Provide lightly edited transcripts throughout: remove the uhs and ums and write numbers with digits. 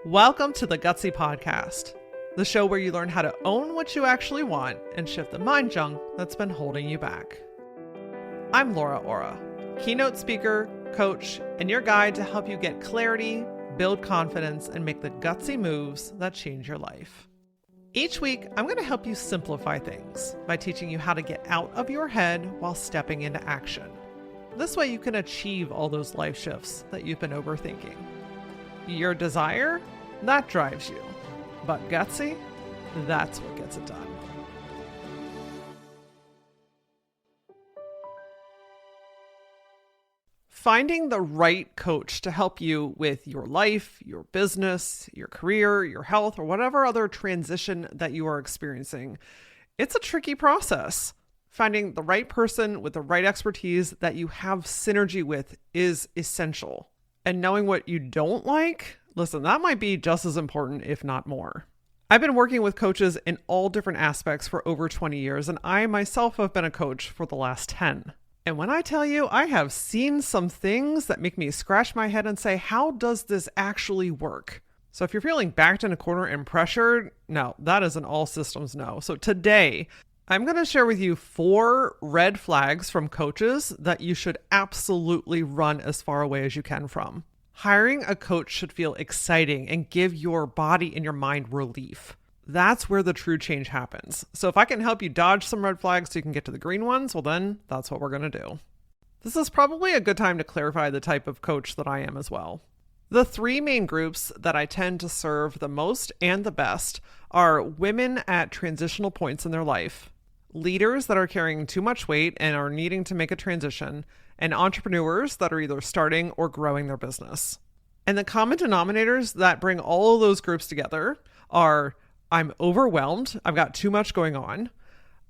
Welcome to the Gutsy Podcast, the show where you learn how to own what you actually want and shift the mind junk that's been holding you back. I'm LauraAura, keynote speaker, coach, and your guide to help you get clarity, build confidence, and make the gutsy moves that change your life. Each week, I'm going to help you simplify things by teaching you how to get out of your head while stepping into action. This way you can achieve all those life shifts that you've been overthinking. Your desire? That drives you. But gutsy? That's what gets it done. Finding the right coach to help you with your life, your business, your career, your health, or whatever other transition that you are experiencing, it's a tricky process. Finding the right person with the right expertise that you have synergy with is essential. And knowing what you don't like, listen, that might be just as important, if not more. I've been working with coaches in all different aspects for over 20 years, and I myself have been a coach for the last 10. And when I tell you, I have seen some things that make me scratch my head and say, how does this actually work? So if you're feeling backed in a corner and pressured, no, that is an all systems no. So today, I'm going to share with you 4 red flags from coaches that you should absolutely run as far away as you can from. Hiring a coach should feel exciting and give your body and your mind relief. That's where the true change happens. So if I can help you dodge some red flags so you can get to the green ones, well then that's what we're going to do. This is probably a good time to clarify the type of coach that I am as well. The 3 main groups that I tend to serve the most and the best are women at transitional points in their life, leaders that are carrying too much weight and are needing to make a transition, and entrepreneurs that are either starting or growing their business. And the common denominators that bring all of those groups together are: I'm overwhelmed, I've got too much going on,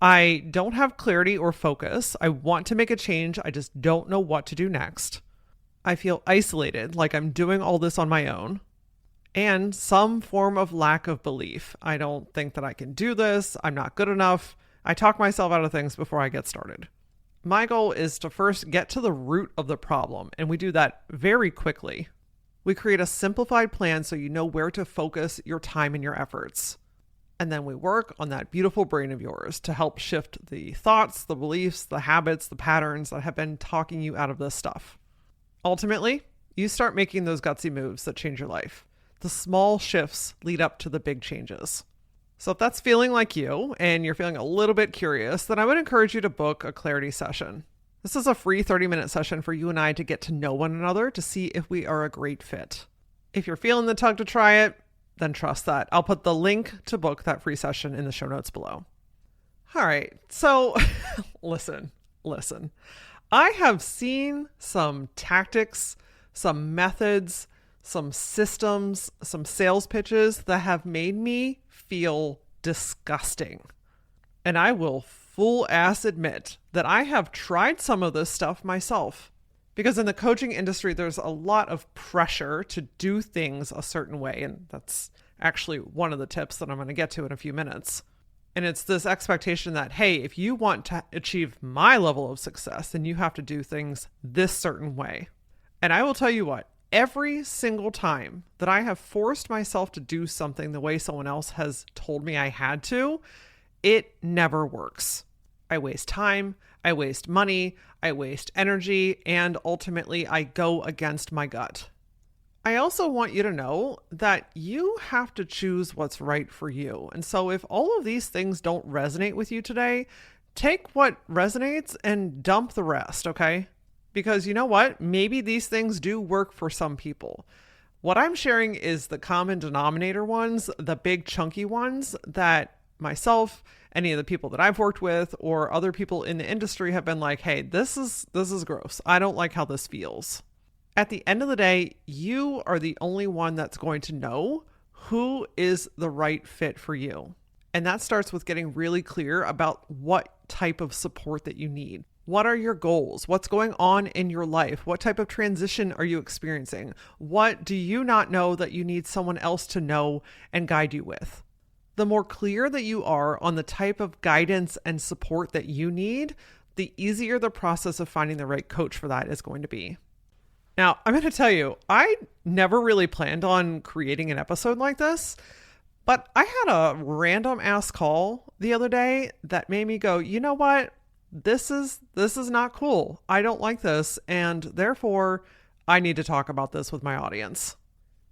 I don't have clarity or focus, I want to make a change, I just don't know what to do next, I feel isolated, like I'm doing all this on my own, and some form of lack of belief. I don't think that I can do this, I'm not good enough, I talk myself out of things before I get started. My goal is to first get to the root of the problem, and we do that very quickly. We create a simplified plan so you know where to focus your time and your efforts. And then we work on that beautiful brain of yours to help shift the thoughts, the beliefs, the habits, the patterns that have been talking you out of this stuff. Ultimately, you start making those gutsy moves that change your life. The small shifts lead up to the big changes. So if that's feeling like you and you're feeling a little bit curious, then I would encourage you to book a clarity session. This is a free 30-minute session for you and I to get to know one another to see if we are a great fit. If you're feeling the tug to try it, then trust that. I'll put the link to book that free session in the show notes below. All right, so listen. I have seen some tactics, some methods, some systems, some sales pitches that have made me feel disgusting. And I will full ass admit that I have tried some of this stuff myself. Because in the coaching industry, there's a lot of pressure to do things a certain way. And that's actually one of the tips that I'm going to get to in a few minutes. And it's this expectation that, hey, if you want to achieve my level of success, then you have to do things this certain way. And I will tell you what, every single time that I have forced myself to do something the way someone else has told me I had to, it never works. I waste time, I waste money, I waste energy, and ultimately I go against my gut. I also want you to know that you have to choose what's right for you. And so if all of these things don't resonate with you today, take what resonates and dump the rest, okay? Because you know what? Maybe these things do work for some people. What I'm sharing is the common denominator ones, the big chunky ones that myself, any of the people that I've worked with, or other people in the industry have been like, hey, this is gross. I don't like how this feels. At the end of the day, you are the only one that's going to know who is the right fit for you. And that starts with getting really clear about what type of support that you need. What are your goals? What's going on in your life? What type of transition are you experiencing? What do you not know that you need someone else to know and guide you with? The more clear that you are on the type of guidance and support that you need, the easier the process of finding the right coach for that is going to be. Now, I'm going to tell you, I never really planned on creating an episode like this, but I had a random ass call the other day that made me go, you know what? This is not cool. I don't like this. And therefore, I need to talk about this with my audience.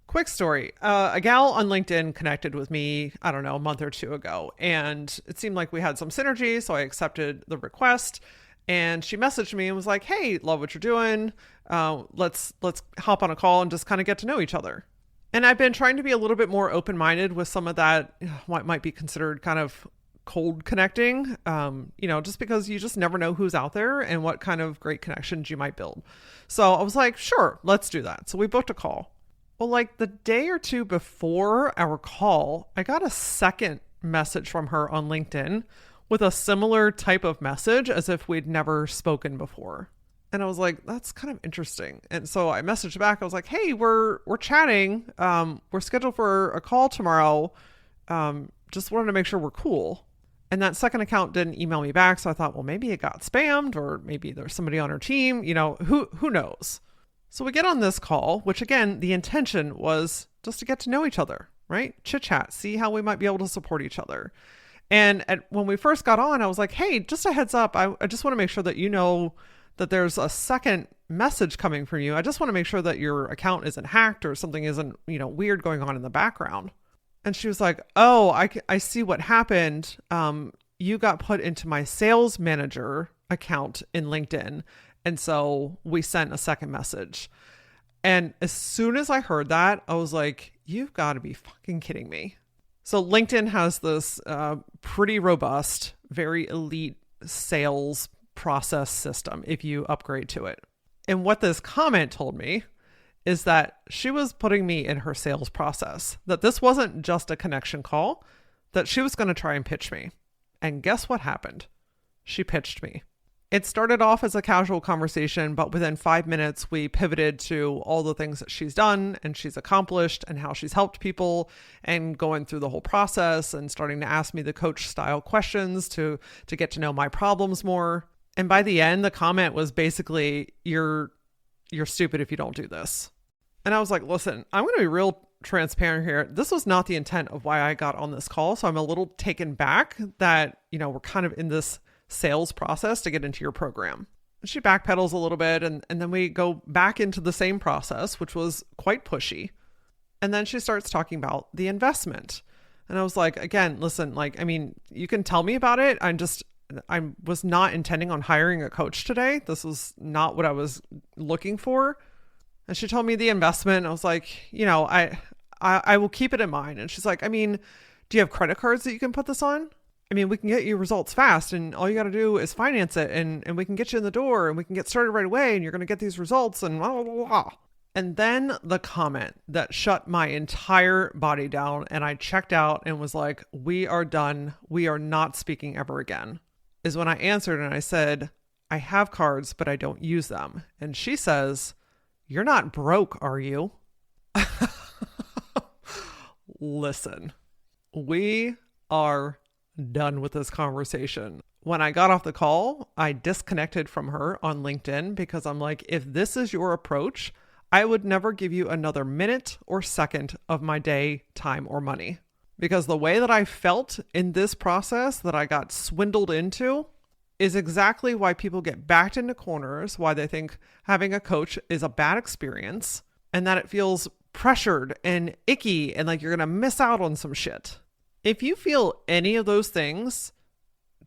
Quick story. A gal on LinkedIn connected with me, I don't know, a month or two ago. And it seemed like we had some synergy. So I accepted the request. And she messaged me and was like, hey, love what you're doing. Let's hop on a call and just kind of get to know each other. And I've been trying to be a little bit more open-minded with some of that, what might be considered kind of cold connecting, just because you just never know who's out there and what kind of great connections you might build. So I was like, sure, let's do that. So we booked a call. Well, like the day or two before our call, I got a second message from her on LinkedIn with a similar type of message as if we'd never spoken before. And I was like, that's kind of interesting. And so I messaged back. I was like, hey, we're chatting. We're scheduled for a call tomorrow. Just wanted to make sure we're cool. And that second account didn't email me back. So I thought, well, maybe it got spammed or maybe there's somebody on her team, who knows? So we get on this call, which again, the intention was just to get to know each other, right? Chit chat, see how we might be able to support each other. And when we first got on, I was like, hey, just a heads up. I just want to make sure that you know that there's a second message coming from you. I just want to make sure that your account isn't hacked or something isn't, weird going on in the background. And she was like, oh, I see what happened. You got put into my sales manager account in LinkedIn. And so we sent a second message. And as soon as I heard that, I was like, you've got to be fucking kidding me. So LinkedIn has this pretty robust, very elite sales process system if you upgrade to it. And what this comment told me is that she was putting me in her sales process, that this wasn't just a connection call, that she was going to try and pitch me. And guess what happened? She pitched me. It started off as a casual conversation, but within 5 minutes, we pivoted to all the things that she's done and she's accomplished and how she's helped people and going through the whole process and starting to ask me the coach style questions to get to know my problems more. And by the end, the comment was basically, you're stupid if you don't do this. And I was like, listen, I'm going to be real transparent here. This was not the intent of why I got on this call. So I'm a little taken back that, we're kind of in this sales process to get into your program. She backpedals a little bit and then we go back into the same process, which was quite pushy. And then she starts talking about the investment. And I was like, again, listen, you can tell me about it. I was not intending on hiring a coach today. This was not what I was looking for. And she told me the investment. I was like, I will keep it in mind. And she's like, do you have credit cards that you can put this on? We can get you results fast and all you got to do is finance it and we can get you in the door and we can get started right away and you're going to get these results and blah, blah, blah, blah. And then the comment that shut my entire body down and I checked out and was like, we are done. We are not speaking ever again, is when I answered and I said, I have cards, but I don't use them. And she says, you're not broke, are you? Listen, we are done with this conversation. When I got off the call, I disconnected from her on LinkedIn because I'm like, if this is your approach, I would never give you another minute or second of my day, time, or money. Because the way that I felt in this process that I got swindled into is exactly why people get backed into corners, why they think having a coach is a bad experience, and that it feels pressured and icky and like you're going to miss out on some shit. If you feel any of those things,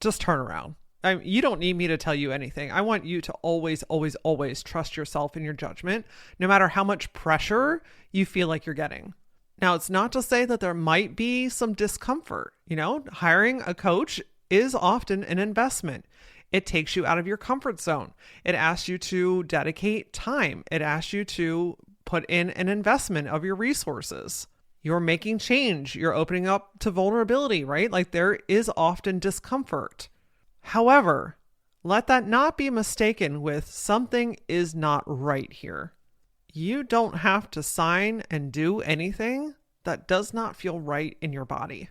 just turn around. You don't need me to tell you anything. I want you to always, always, always trust yourself in your judgment, no matter how much pressure you feel like you're getting. Now, it's not to say that there might be some discomfort. Hiring a coach is often an investment. It takes you out of your comfort zone. It asks you to dedicate time. It asks you to put in an investment of your resources. You're making change. You're opening up to vulnerability, right? Like there is often discomfort. However, let that not be mistaken with something is not right here. You don't have to sign and do anything that does not feel right in your body.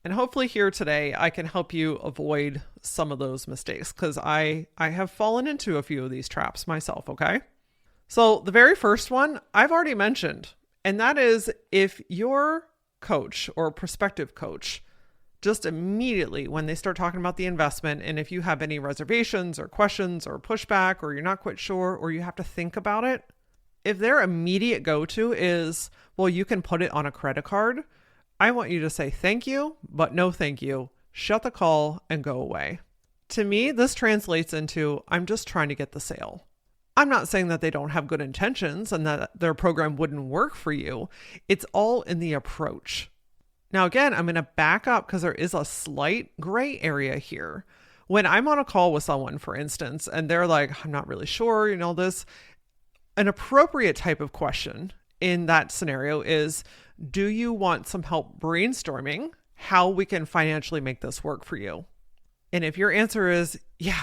And hopefully here today, I can help you avoid some of those mistakes because I have fallen into a few of these traps myself, okay? So the very first one I've already mentioned, and that is if your coach or prospective coach just immediately when they start talking about the investment, and if you have any reservations or questions or pushback, or you're not quite sure, or you have to think about it, if their immediate go-to is, well, you can put it on a credit card, I want you to say thank you, but no thank you. Shut the call and go away. To me, this translates into, I'm just trying to get the sale. I'm not saying that they don't have good intentions and that their program wouldn't work for you. It's all in the approach. Now, again, I'm going to back up because there is a slight gray area here. When I'm on a call with someone, for instance, and they're like, I'm not really sure, this, an appropriate type of question in that scenario is, do you want some help brainstorming how we can financially make this work for you? And if your answer is, yeah,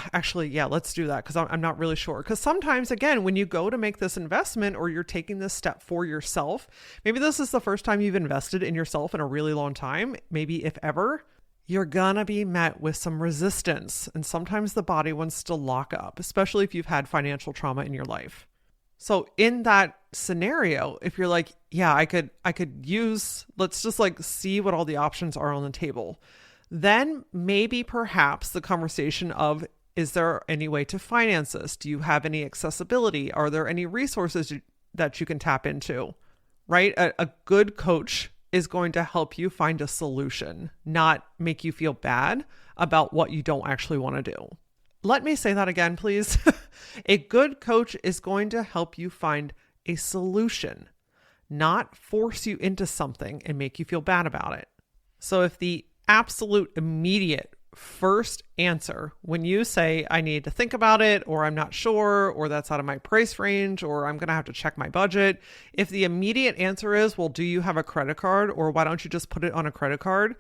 let's do that because I'm not really sure. Because sometimes, again, when you go to make this investment or you're taking this step for yourself, maybe this is the first time you've invested in yourself in a really long time, maybe if ever, you're gonna be met with some resistance. And sometimes the body wants to lock up, especially if you've had financial trauma in your life. So in that scenario, if you're like, yeah, I could use, let's just see what all the options are on the table. Then maybe perhaps the conversation of, is there any way to finance this? Do you have any accessibility? Are there any resources that you can tap into, right? A good coach is going to help you find a solution, not make you feel bad about what you don't actually want to do. Let me say that again, please. A good coach is going to help you find a solution, not force you into something and make you feel bad about it. So if the absolute immediate first answer when you say, I need to think about it, or I'm not sure, or that's out of my price range, or I'm going to have to check my budget. If the immediate answer is, well, do you have a credit card, or why don't you just put it on a credit card?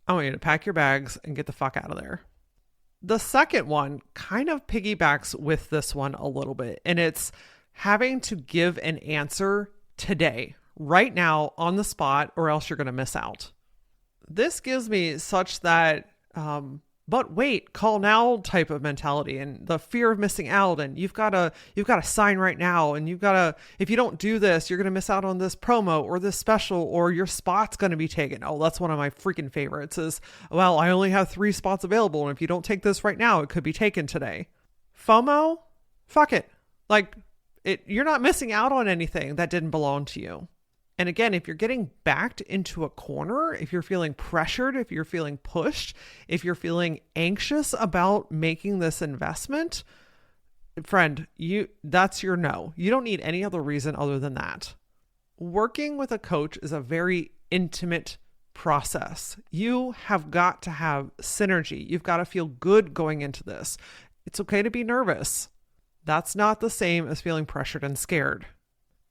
I want you to pack your bags and get the fuck out of there. The second one kind of piggybacks with this one a little bit, and it's having to give an answer today, right now, on the spot, or else you're going to miss out. This gives me such that, but wait, call now type of mentality and the fear of missing out. And you've got to sign right now. And if you don't do this, you're going to miss out on this promo or this special, or your spot's going to be taken. Oh, that's one of my freaking favorites is, well, I only have 3 spots available. And if you don't take this right now, it could be taken today. FOMO, fuck it. You're not missing out on anything that didn't belong to you. And again, if you're getting backed into a corner, if you're feeling pressured, if you're feeling pushed, if you're feeling anxious about making this investment, friend, that's your no. You don't need any other reason other than that. Working with a coach is a very intimate process. You have got to have synergy. You've got to feel good going into this. It's okay to be nervous. That's not the same as feeling pressured and scared.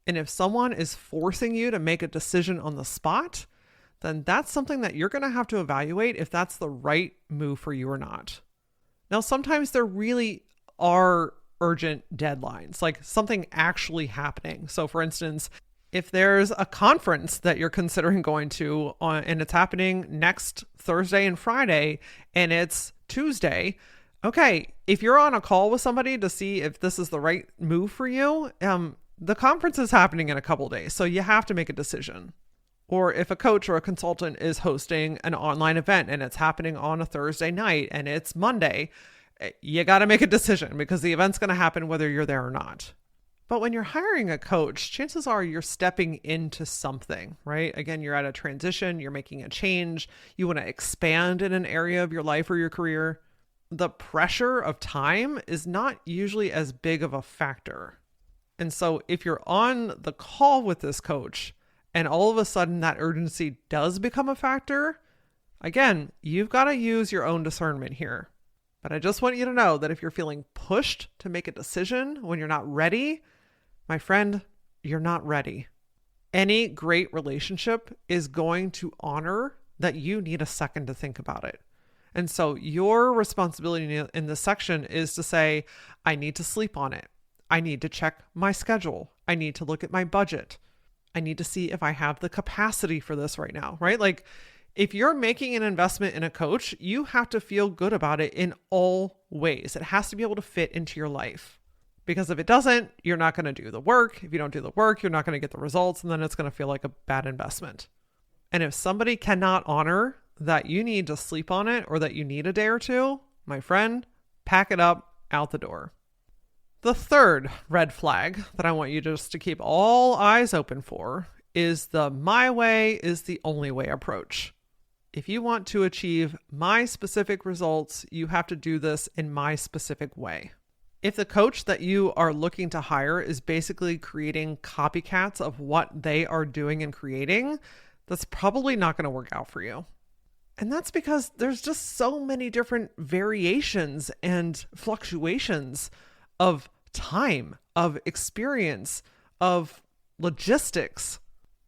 And if someone is forcing you to make a decision on the spot, then that's something that you're going to have to evaluate if that's the right move for you or not. Now, sometimes there really are urgent deadlines, like something actually happening. So for instance, if there's a conference that you're considering going to and it's happening next Thursday and Friday and it's Tuesday, okay, if you're on a call with somebody to see if this is the right move for you, the conference is happening in a couple days, so you have to make a decision. Or if a coach or a consultant is hosting an online event and it's happening on a Thursday night and it's Monday, you got to make a decision because the event's going to happen whether you're there or not. But when you're hiring a coach, chances are you're stepping into something, right? Again, you're at a transition, you're making a change, you want to expand in an area of your life or your career. The pressure of time is not usually as big of a factor. And so if you're on the call with this coach and all of a sudden that urgency does become a factor, again, you've got to use your own discernment here. But I just want you to know that if you're feeling pushed to make a decision when you're not ready, my friend, you're not ready. Any great relationship is going to honor that you need a second to think about it. And so your responsibility in this section is to say, I need to sleep on it. I need to check my schedule. I need to look at my budget. I need to see if I have the capacity for this right now, right? Like if you're making an investment in a coach, you have to feel good about it in all ways. It has to be able to fit into your life. Because if it doesn't, you're not going to do the work. If you don't do the work, you're not going to get the results, and then it's going to feel like a bad investment. And if somebody cannot honor that you need to sleep on it or that you need a day or two, my friend, pack it up, out the door. The third red flag that I want you just to keep all eyes open for is the my way is the only way approach. If you want to achieve my specific results, you have to do this in my specific way. If the coach that you are looking to hire is basically creating copycats of what they are doing and creating, that's probably not going to work out for you. And that's because there's just so many different variations and fluctuations of time, of experience, of logistics,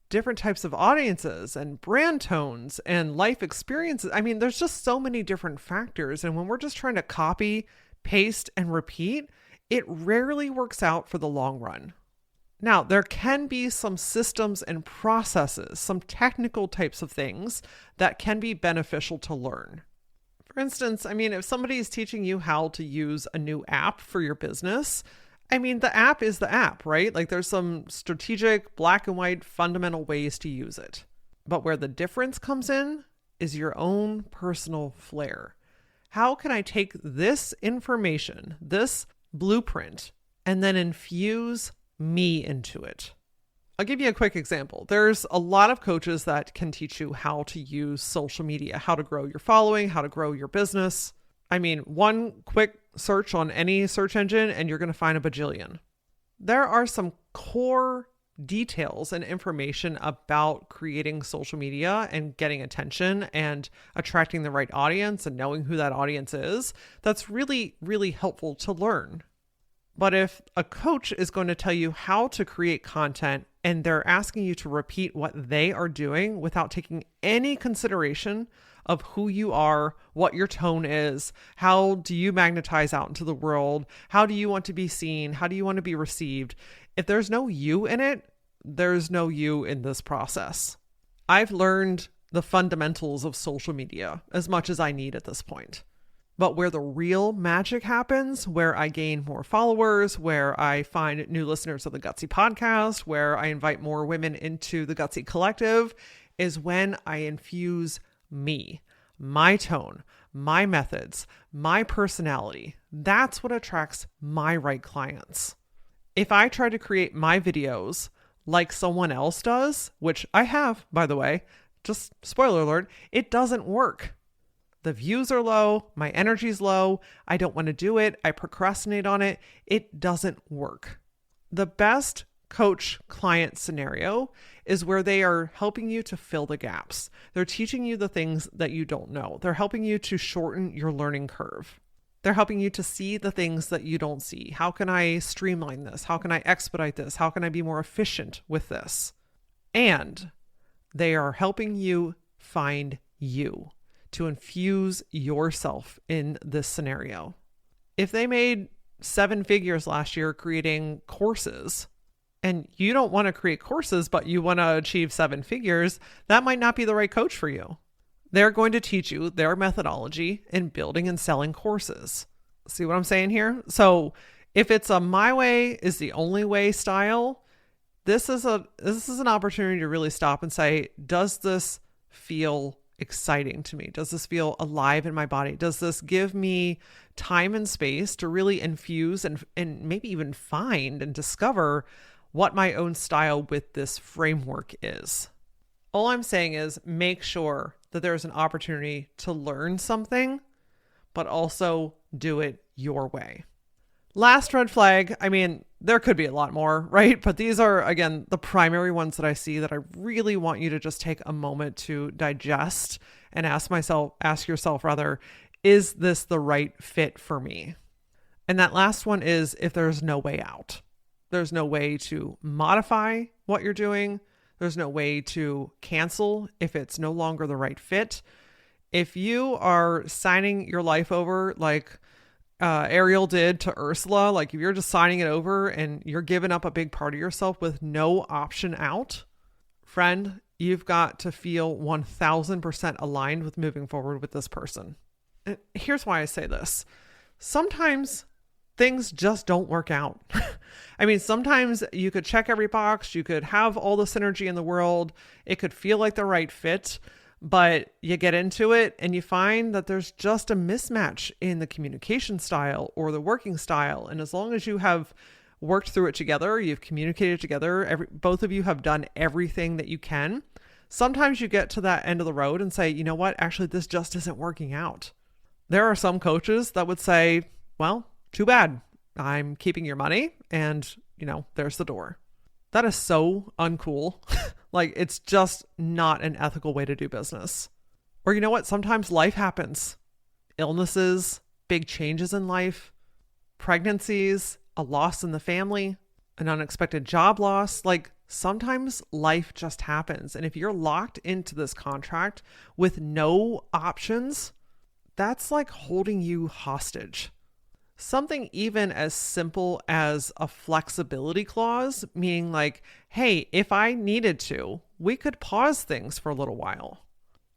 different types of audiences and brand tones and life experiences. I mean, there's just so many different factors. And when we're just trying to copy, paste, and repeat, it rarely works out for the long run. Now, there can be some systems and processes, some technical types of things that can be beneficial to learn. For instance, I mean, if somebody is teaching you how to use a new app for your business, I mean, the app is the app, right? Like there's some strategic, black and white, fundamental ways to use it. But where the difference comes in is your own personal flair. How can I take this information, this blueprint, and then infuse me into it? I'll give you a quick example. There's a lot of coaches that can teach you how to use social media, how to grow your following, how to grow your business. I mean, one quick search on any search engine and you're going to find a bajillion. There are some core details and information about creating social media and getting attention and attracting the right audience and knowing who that audience is. That's really, really helpful to learn. But if a coach is going to tell you how to create content and they're asking you to repeat what they are doing without taking any consideration of who you are, what your tone is, how do you magnetize out into the world, how do you want to be seen, how do you want to be received, if there's no you in it, there's no you in this process. I've learned the fundamentals of social media as much as I need at this point. But where the real magic happens, where I gain more followers, where I find new listeners of the Gutsy Podcast, where I invite more women into the Gutsy Collective, is when I infuse me, my tone, my methods, my personality. That's what attracts my right clients. If I try to create my videos like someone else does, which I have, by the way, just spoiler alert, it doesn't work. The views are low, my energy's low, I don't want to do it, I procrastinate on it, it doesn't work. The best coach-client scenario is where they are helping you to fill the gaps. They're teaching you the things that you don't know. They're helping you to shorten your learning curve. They're helping you to see the things that you don't see. How can I streamline this? How can I expedite this? How can I be more efficient with this? And they are helping you find you, to infuse yourself in this scenario. If they made 7 figures last year creating courses, and you don't want to create courses, but you want to achieve 7 figures, that might not be the right coach for you. They're going to teach you their methodology in building and selling courses. See what I'm saying here? So if it's a my way is the only way style, this is an opportunity to really stop and say, does this feel exciting to me? Does this feel alive in my body? Does this give me time and space to really infuse and maybe even find and discover what my own style with this framework is? All I'm saying is make sure that there's an opportunity to learn something, but also do it your way. Last red flag, I mean, there could be a lot more, right? But these are, again, the primary ones that I see that I really want you to just take a moment to digest and ask yourself, is this the right fit for me? And that last one is if there's no way out. There's no way to modify what you're doing. There's no way to cancel if it's no longer the right fit. If you are signing your life over like Ariel did to Ursula, like if you're just signing it over and you're giving up a big part of yourself with no option out, friend, you've got to feel 1000% aligned with moving forward with this person. And here's why I say this. Sometimes things just don't work out. I mean, sometimes you could check every box, you could have all the synergy in the world, it could feel like the right fit, but you get into it and you find that there's just a mismatch in the communication style or the working style. And as long as you have worked through it together, you've communicated together, both of you have done everything that you can, sometimes you get to that end of the road and say, you know what, actually, this just isn't working out. There are some coaches that would say, well, too bad. I'm keeping your money and, there's the door. That is so uncool. Like, it's just not an ethical way to do business. Or you know what? Sometimes life happens. Illnesses, big changes in life, pregnancies, a loss in the family, an unexpected job loss. Like, sometimes life just happens. And if you're locked into this contract with no options, that's like holding you hostage. Something even as simple as a flexibility clause, meaning like, hey, if I needed to, we could pause things for a little while.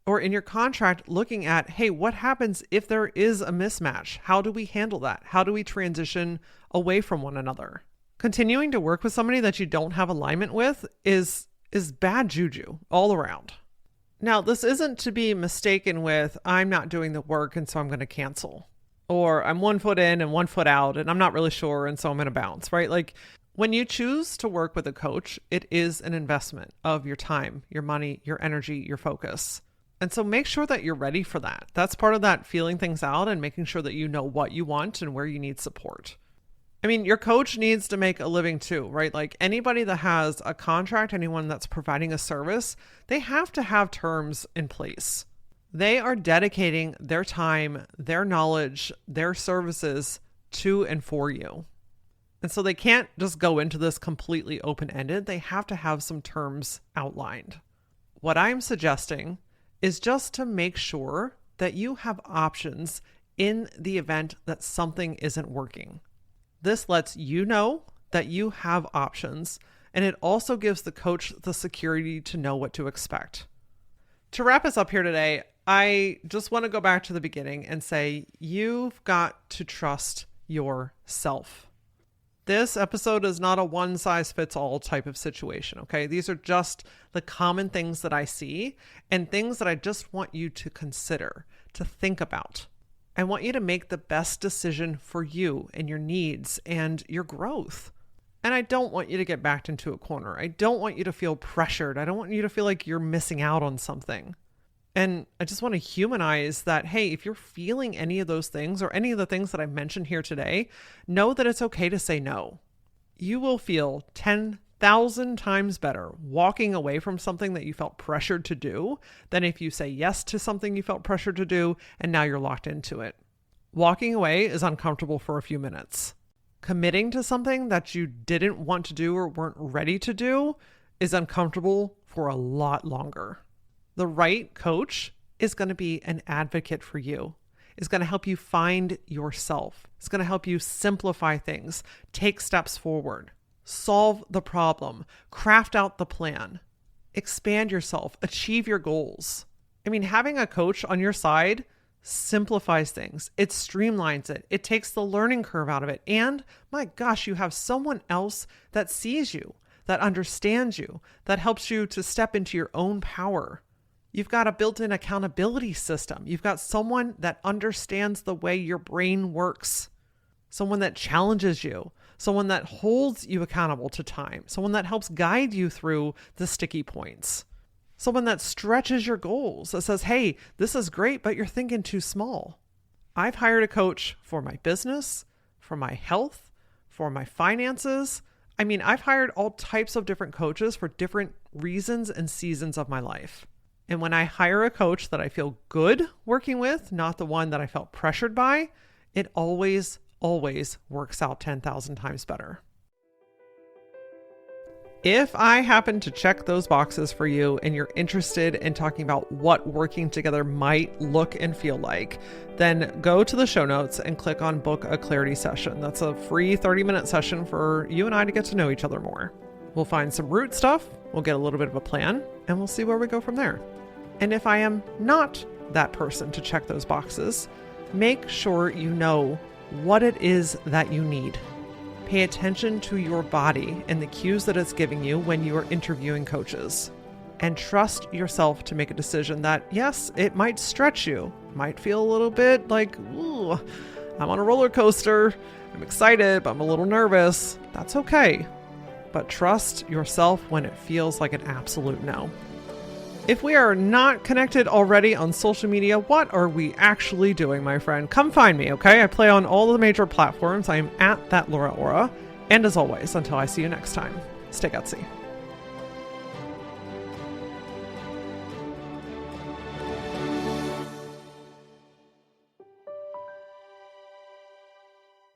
Or in your contract, looking at, hey, what happens if there is a mismatch? How do we handle that? How do we transition away from one another? Continuing to work with somebody that you don't have alignment with is bad juju all around. Now, this isn't to be mistaken with, I'm not doing the work and so I'm going to cancel. Or I'm 1 foot in and 1 foot out and I'm not really sure and so I'm going to bounce, right? Like, when you choose to work with a coach, it is an investment of your time, your money, your energy, your focus. And so make sure that you're ready for that. That's part of that feeling things out and making sure that you know what you want and where you need support. I mean, your coach needs to make a living too, right? Like, anybody that has a contract, anyone that's providing a service, they have to have terms in place. They are dedicating their time, their knowledge, their services to and for you. And so they can't just go into this completely open-ended. They have to have some terms outlined. What I'm suggesting is just to make sure that you have options in the event that something isn't working. This lets you know that you have options, and it also gives the coach the security to know what to expect. To wrap us up here today, I just want to go back to the beginning and say, you've got to trust yourself. This episode is not a one-size-fits-all type of situation, okay? These are just the common things that I see and things that I just want you to consider, to think about. I want you to make the best decision for you and your needs and your growth. And I don't want you to get backed into a corner. I don't want you to feel pressured. I don't want you to feel like you're missing out on something. And I just want to humanize that, hey, if you're feeling any of those things or any of the things that I mentioned here today, know that it's okay to say no. You will feel 10,000 times better walking away from something that you felt pressured to do than if you say yes to something you felt pressured to do and now you're locked into it. Walking away is uncomfortable for a few minutes. Committing to something that you didn't want to do or weren't ready to do is uncomfortable for a lot longer. The right coach is going to be an advocate for you, is going to help you find yourself. It's going to help you simplify things, take steps forward, solve the problem, craft out the plan, expand yourself, achieve your goals. I mean, having a coach on your side simplifies things. It streamlines it. It takes the learning curve out of it. And my gosh, you have someone else that sees you, that understands you, that helps you to step into your own power. You've got a built-in accountability system. You've got someone that understands the way your brain works, someone that challenges you, someone that holds you accountable to time, someone that helps guide you through the sticky points, someone that stretches your goals, that says, hey, this is great, but you're thinking too small. I've hired a coach for my business, for my health, for my finances. I mean, I've hired all types of different coaches for different reasons and seasons of my life. And when I hire a coach that I feel good working with, not the one that I felt pressured by, it always works out 10,000 times better. If I happen to check those boxes for you and you're interested in talking about what working together might look and feel like, then go to the show notes and click on Book a Clarity Session. That's a free 30-minute session for you and I to get to know each other more. We'll find some root stuff, we'll get a little bit of a plan, and we'll see where we go from there. And if I am not that person to check those boxes, make sure you know what it is that you need. Pay attention to your body and the cues that it's giving you when you are interviewing coaches. And trust yourself to make a decision that, yes, it might stretch you. Might feel a little bit like, ooh, I'm on a roller coaster. I'm excited, but I'm a little nervous. That's okay. But trust yourself when it feels like an absolute no. If we are not connected already on social media, what are we actually doing, my friend? Come find me, okay? I play on all the major platforms. I am at that LauraAura. And as always, until I see you next time, stay gutsy.